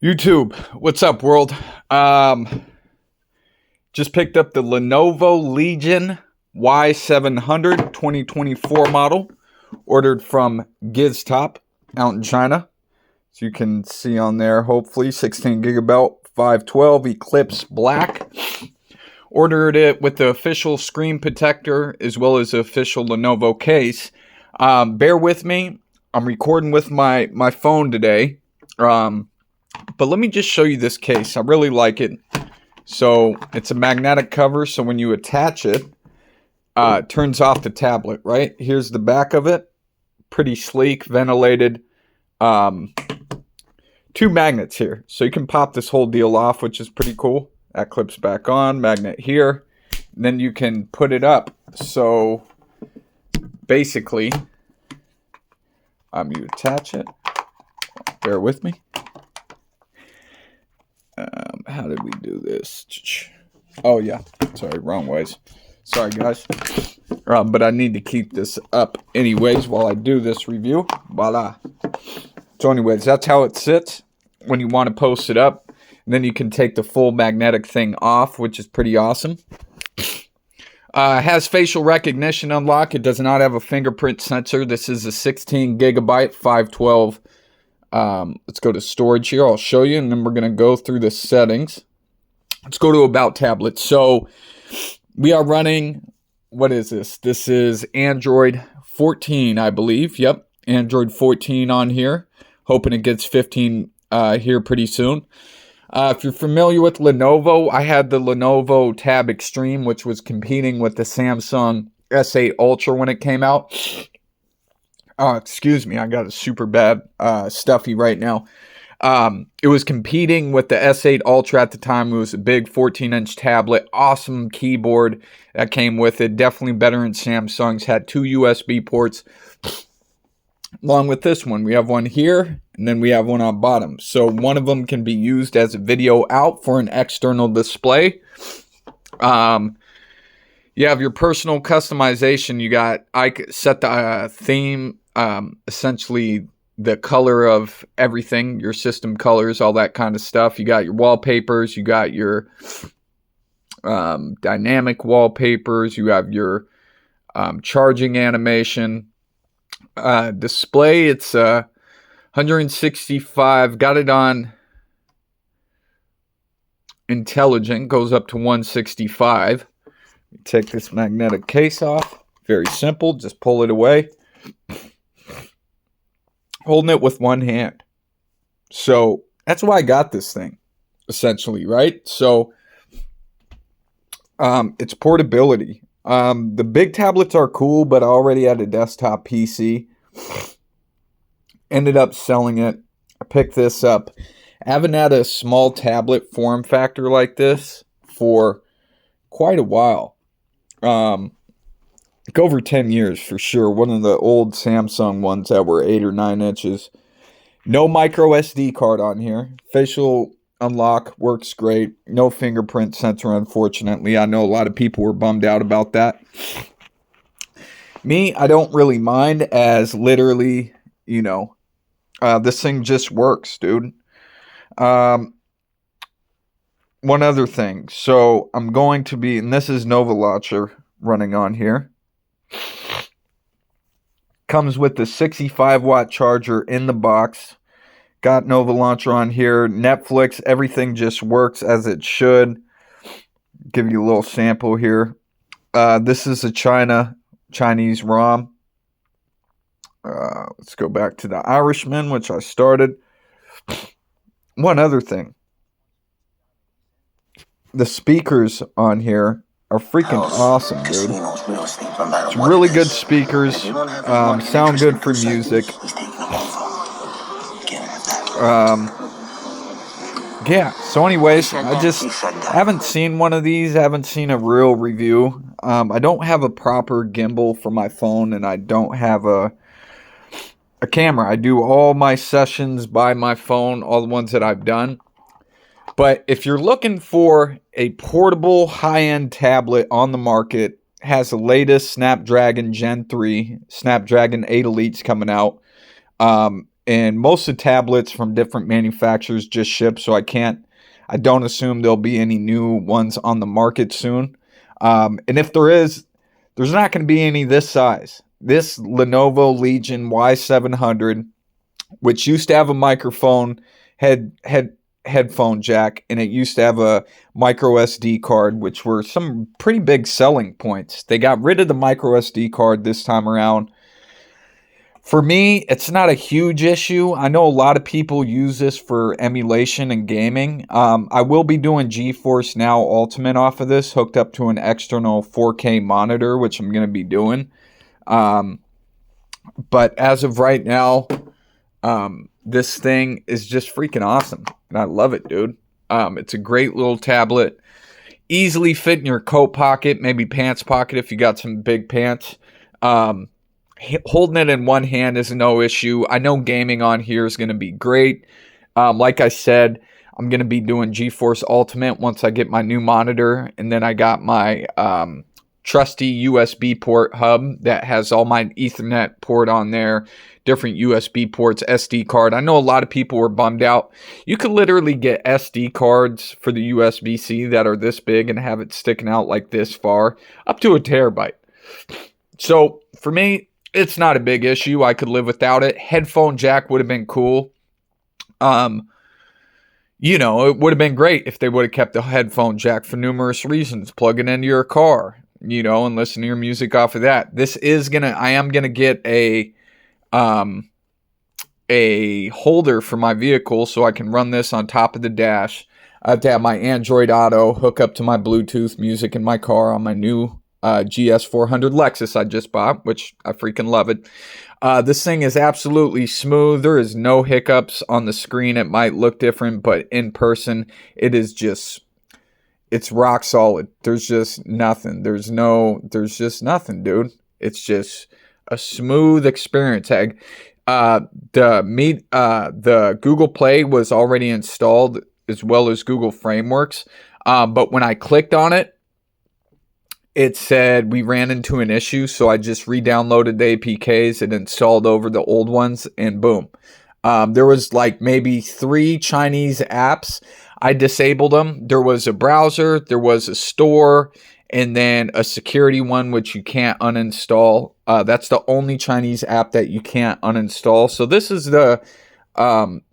YouTube, what's up, world? Just picked up the Lenovo Legion y700 2024 model, ordered from GizTop out in China. So you can see on there, hopefully, 16 gigabit 512 Eclipse Black. Ordered it with the official screen protector as well as the official Lenovo case. Bear with me. I'm recording with my phone today. But let me just show you this case. I really like it. So it's a magnetic cover, so when you attach it, it turns off the tablet, right? Here's the back of it. Pretty sleek, ventilated. Two magnets here. So you can pop this whole deal off, which is pretty cool. That clips back on, magnet here. And then you can put it up. So basically, you attach it. Bear with me. How did we do this? Oh, yeah. Sorry, wrong ways. Sorry, guys. But I need to keep this up anyways while I do this review. Voila. So anyways, that's how it sits when you want to post it up. And then you can take the full magnetic thing off, which is pretty awesome. Has facial recognition unlock. It does not have a fingerprint sensor. This is a 16 gigabyte 512. Let's go to storage here. I'll show you, and then we're going to go through the settings. Let's go to About Tablet. So we are running, what is this? This is Android 14, I believe. Yep, Android 14 on here. Hoping it gets 15 here pretty soon. If you're familiar with Lenovo, I had the Lenovo Tab Extreme, which was competing with the Samsung S8 Ultra when it came out. Excuse me, I got a super bad stuffy right now. It was competing with the S8 Ultra at the time. It was a big 14-inch tablet, awesome keyboard that came with it. Definitely better than Samsung's. Had two USB ports. Along with this one, we have one here, and then we have one on bottom. So one of them can be used as a video out for an external display. You have your personal customization. You got, I set the theme, essentially the color of everything, your system colors, all that kind of stuff. You got your wallpapers. You got your dynamic wallpapers. You have your charging animation. Display, it's 165. Got it on intelligent. Goes up to 165. Take this magnetic case off. Very simple. Just pull it away. Holding it with one hand. So that's why I got this thing, essentially, right? So it's portability. The big tablets are cool, but I already had a desktop PC. Ended up selling it. I picked this up. I haven't had a small tablet form factor like this for quite a while. Like over 10 years for sure. One of the old Samsung ones that were 8 or 9 inches. No micro SD card on here. Facial unlock works great. No fingerprint sensor, unfortunately. I know a lot of people were bummed out about that. Me, I don't really mind, as literally, this thing just works, dude. One other thing. So I'm going to be, and this is Nova Launcher running on here. Comes with the 65 watt charger in the box. Got Nova Launcher on here. Netflix, everything just works as it should. Give you a little sample here. This is a Chinese ROM. Let's go back to the Irishman, which I started. One other thing. The speakers on here are freaking awesome, dude. It's really good speakers. Sound good for music. Yeah, so anyways, I just haven't seen one of these. I haven't seen a real review. I don't have a proper gimbal for my phone, and I don't have a camera. I do all my sessions by my phone, all the ones that I've done. But if you're looking for a portable high-end tablet on the market, has the latest Snapdragon Gen 3, Snapdragon 8 Elites coming out. and most of the tablets from different manufacturers just ship, so I don't assume there'll be any new ones on the market soon. And if there is, there's not going to be any this size. This Lenovo Legion Y700, which used to have a microphone headphone jack, and it used to have a micro SD card, which were some pretty big selling points. They got rid of the micro SD card this time around. For me, it's not a huge issue. I know a lot of people use this for emulation and gaming. I will be doing GeForce Now Ultimate off of this, hooked up to an external 4K monitor, which I'm going to be doing. But as of right now, this thing is just freaking awesome. And I love it, dude. It's a great little tablet. Easily fit in your coat pocket, maybe pants pocket if you got some big pants. Holding it in one hand is no issue. I know gaming on here is going to be great. Like I said, I'm going to be doing GeForce Ultimate once I get my new monitor. And then I got my trusty USB port hub that has all my Ethernet port on there, different USB ports, SD card. I know a lot of people were bummed out. You could literally get SD cards for the USB-C that are this big and have it sticking out like this far, up to a terabyte. So for me, it's not a big issue. I could live without it. Headphone jack would have been cool. You know, it would have been great if they would have kept the headphone jack for numerous reasons. Plug it into your car, you know, and listen to your music off of that. I am gonna get a holder for my vehicle so I can run this on top of the dash. I have to have my Android Auto hook up to my Bluetooth music in my car on my new GS400 Lexus I just bought, which I freaking love it. This thing is absolutely smooth. There is no hiccups on the screen. It might look different, but in person, it's rock solid. There's just nothing. There's just nothing, dude. It's just a smooth experience. The Google Play was already installed, as well as Google Frameworks. But when I clicked on it, it said we ran into an issue, so I just re-downloaded the APKs and installed over the old ones, and boom. There was like maybe 3 Chinese apps. I disabled them. There was a browser, there was a store, and then a security one, which you can't uninstall. That's the only Chinese app that you can't uninstall. So this is the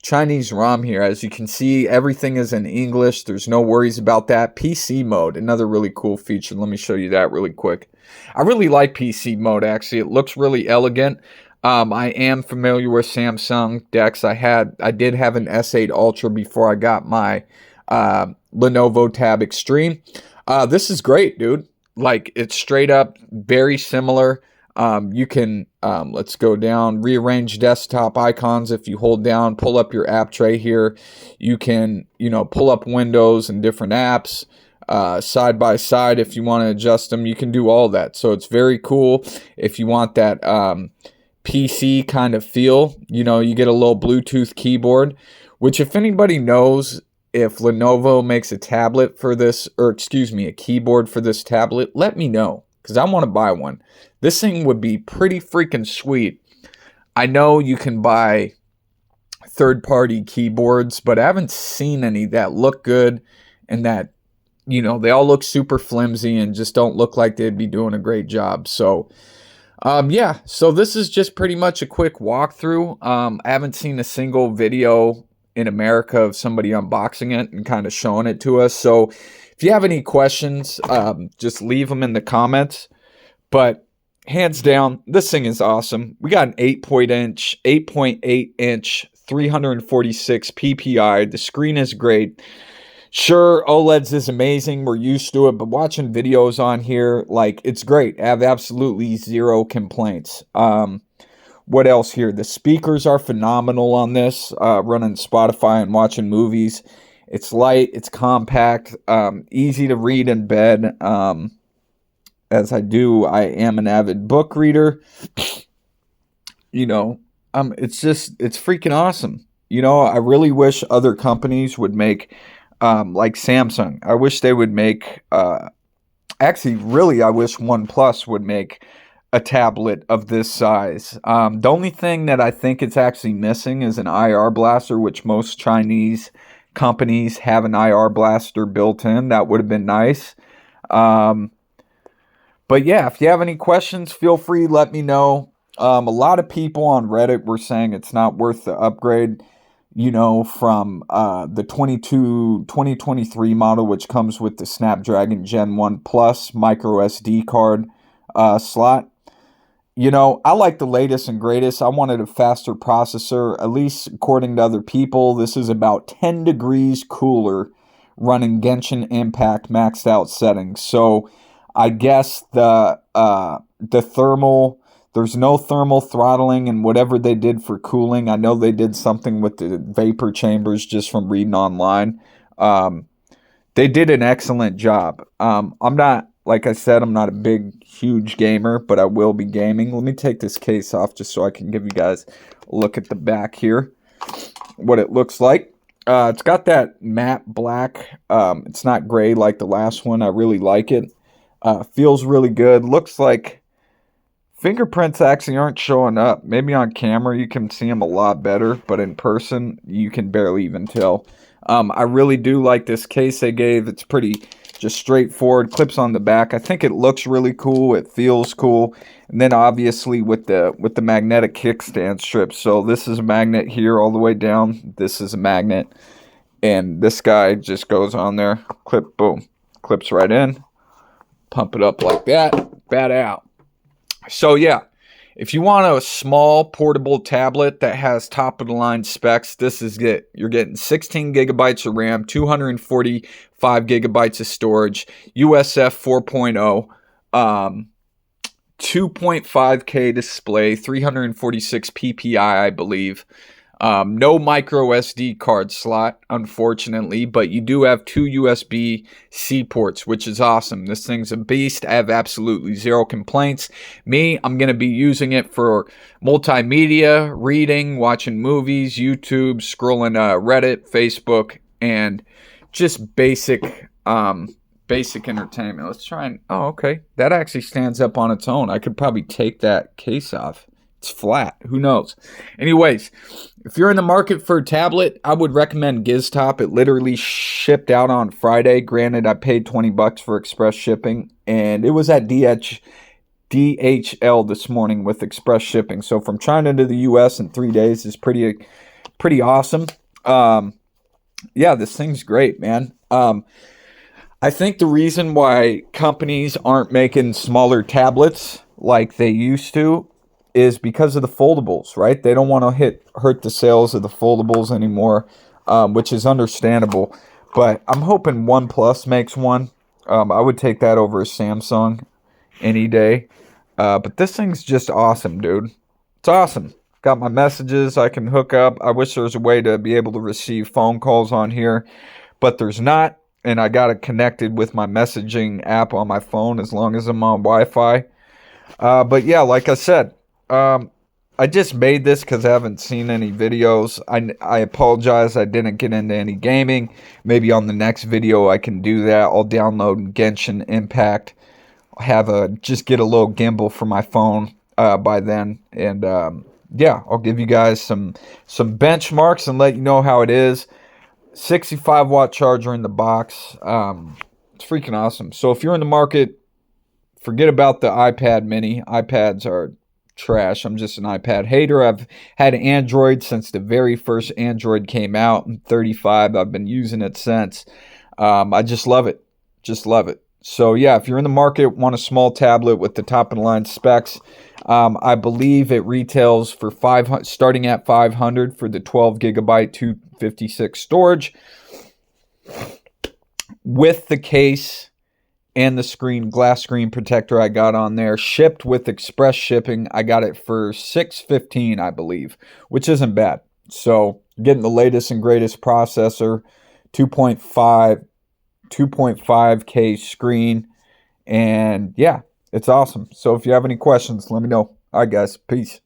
Chinese ROM here. As you can see, everything is in English. There's no worries about that. PC mode, another really cool feature. Let me show you that really quick. I really like PC mode, actually. It looks really elegant. I am familiar with Samsung decks. I did have an S8 Ultra before I got my Lenovo Tab Extreme. This is great, dude. Like, it's straight up very similar. You can, let's go down, rearrange desktop icons. If you hold down, pull up your app tray here, you can, pull up windows and different apps, side by side. If you want to adjust them, you can do all that. So it's very cool. If you want that, PC kind of feel, you get a little Bluetooth keyboard, which if anybody knows, if Lenovo makes a tablet for this, or excuse me, a keyboard for this tablet, let me know, because I want to buy one. This thing would be pretty freaking sweet. I know you can buy third-party keyboards, but I haven't seen any that look good and that, they all look super flimsy and just don't look like they'd be doing a great job. So, yeah, so this is just pretty much a quick walkthrough. I haven't seen a single video in America of somebody unboxing it and kind of showing it to us. So if you have any questions, just leave them in the comments. But hands down, this thing is awesome. We got an 8.8 inch 346 ppi. The screen is great. Sure, OLEDs is amazing. We're used to it, but watching videos on here, like, it's great. I have absolutely zero complaints. What else here? The speakers are phenomenal on this, running Spotify and watching movies. It's light, it's compact, easy to read in bed. As I am an avid book reader. It's freaking awesome. I really wish other companies would make, like Samsung. I wish they would make, I wish OnePlus would make a tablet of this size. The only thing that I think it's actually missing is an IR blaster, which most Chinese companies have an IR blaster built in. That would have been nice. But yeah, if you have any questions, feel free, let me know. A lot of people on Reddit were saying it's not worth the upgrade, from the 2023 model, which comes with the Snapdragon Gen 1 Plus micro SD card slot. I like the latest and greatest. I wanted a faster processor, at least according to other people. This is about 10 degrees cooler running Genshin Impact maxed out settings. So I guess the thermal, there's no thermal throttling and whatever they did for cooling. I know they did something with the vapor chambers just from reading online. They did an excellent job. Like I said, I'm not a big, huge gamer, but I will be gaming. Let me take this case off just so I can give you guys a look at the back here, what it looks like. It's got that matte black. It's not gray like the last one. I really like it. Feels really good. Looks like fingerprints actually aren't showing up. Maybe on camera you can see them a lot better, but in person you can barely even tell. I really do like this case they gave. It's pretty just straightforward. Clips on the back. I think it looks really cool. It feels cool. And then obviously with the magnetic kickstand strip. So this is a magnet here all the way down. This is a magnet. And this guy just goes on there. Clip, boom. Clips right in. Pump it up like that. Bat out. So yeah. If you want a small portable tablet that has top of the line specs, this is it. You're getting 16 gigabytes of RAM, 245 gigabytes of storage, USF 4.0, 2.5K display, 346 PPI, I believe. No micro SD card slot, unfortunately, but you do have 2 USB-C ports, which is awesome. This thing's a beast. I have absolutely zero complaints. I'm going to be using it for multimedia, reading, watching movies, YouTube, scrolling Reddit, Facebook, and just basic entertainment. Let's try and... Oh, okay. That actually stands up on its own. I could probably take that case off. It's flat. Who knows? Anyways, if you're in the market for a tablet, I would recommend GizTop. It literally shipped out on Friday. Granted, I paid $20 for express shipping, and it was at DHL this morning with express shipping. So from China to the US in 3 days is pretty awesome. Yeah, this thing's great, man. I think the reason why companies aren't making smaller tablets like they used to is because of the foldables, right? They don't want to hurt the sales of the foldables anymore, which is understandable. But I'm hoping OnePlus makes one. I would take that over a Samsung any day. But this thing's just awesome, dude. It's awesome. Got my messages I can hook up. I wish there was a way to be able to receive phone calls on here, but there's not. And I got it connected with my messaging app on my phone as long as I'm on Wi-Fi. But yeah, like I said, I just made this because I haven't seen any videos. I apologize I didn't get into any gaming. Maybe on the next video I can do that. I'll download Genshin Impact. Just get a little gimbal for my phone by then. And yeah, I'll give you guys some benchmarks and let you know how it is. 65 watt charger in the box. It's freaking awesome. So if you're in the market, forget about the iPad mini. iPads are trash. I'm just an iPad hater. I've had Android since the very first Android came out in 35. I've been using it since. I just love it. Just love it. So yeah, if you're in the market, want a small tablet with the top of the line specs, I believe it retails for starting at $500 for the 12 gigabyte 256 storage with the case and the glass screen protector I got on there. Shipped with express shipping, I got it for $615, I believe, which isn't bad. So getting the latest and greatest processor, 2.5K screen, and yeah, it's awesome. So if you have any questions, let me know. All right, guys, peace.